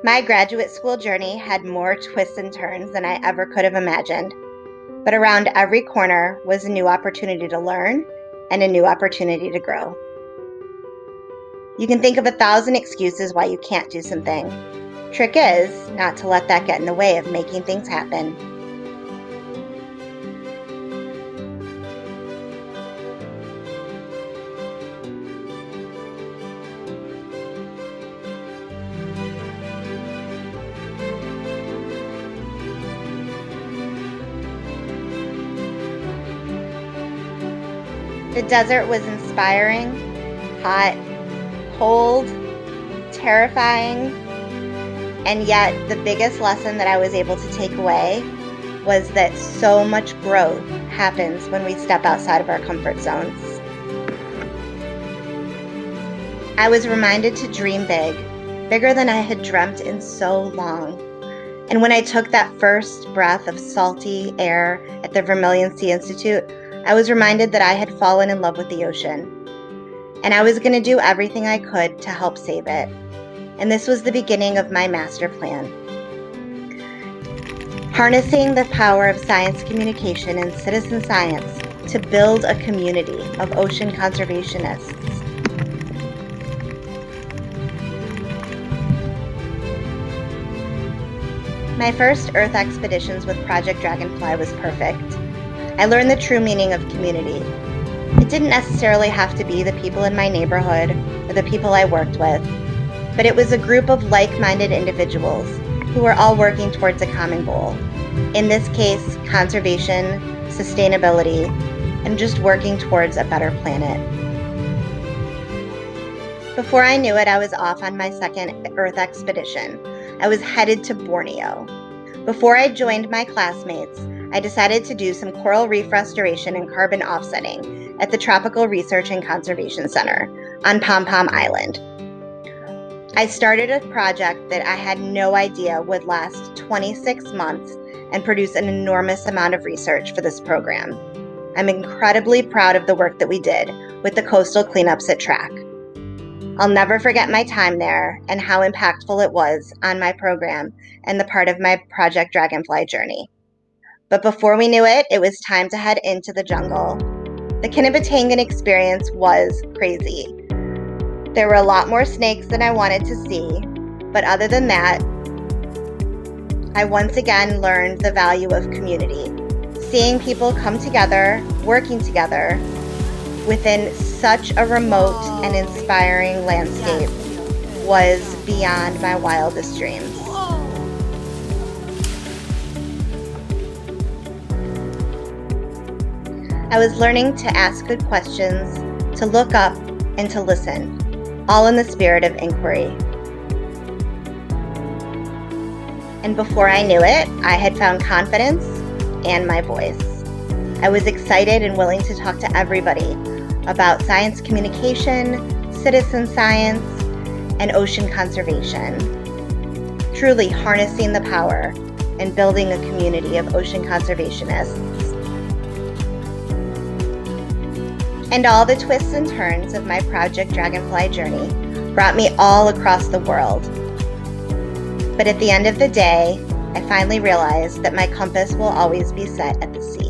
My graduate school journey had more twists and turns than I ever could have imagined, but around every corner was a new opportunity to learn and a new opportunity to grow. You can think of 1,000 excuses why you can't do something. Trick is not to let that get in the way of making things happen. The desert was inspiring, hot, cold, terrifying, and yet the biggest lesson that I was able to take away was that so much growth happens when we step outside of our comfort zones. I was reminded to dream big, bigger than I had dreamt in so long. And when I took that first breath of salty air at the Vermilion Sea Institute, I was reminded that I had fallen in love with the ocean, and I was going to do everything I could to help save it. And this was the beginning of my master plan. Harnessing the power of science communication and citizen science to build a community of ocean conservationists. My first Earth expeditions with Project Dragonfly was perfect. I learned the true meaning of community. It didn't necessarily have to be the people in my neighborhood or the people I worked with, but it was a group of like-minded individuals who were all working towards a common goal. In this case, conservation, sustainability, and just working towards a better planet. Before I knew it, I was off on my second Earth expedition. I was headed to Borneo. Before I joined my classmates, I decided to do some coral reef restoration and carbon offsetting at the Tropical Research and Conservation Center on Pom Pom Island. I started a project that I had no idea would last 26 months and produce an enormous amount of research for this program. I'm incredibly proud of the work that we did with the coastal cleanups at TRAC. I'll never forget my time there and how impactful it was on my program and the part of my Project Dragonfly journey. But before we knew it, it was time to head into the jungle. The Kinabatangan experience was crazy. There were a lot more snakes than I wanted to see, but other than that, I once again learned the value of community. Seeing people come together, working together, within such a remote and inspiring landscape was beyond my wildest dreams. I was learning to ask good questions, to look up, and to listen, all in the spirit of inquiry. And before I knew it, I had found confidence and my voice. I was excited and willing to talk to everybody about science communication, citizen science, and ocean conservation. Truly harnessing the power and building a community of ocean conservationists. And all the twists and turns of my Project Dragonfly journey brought me all across the world. But at the end of the day, I finally realized that my compass will always be set at the sea.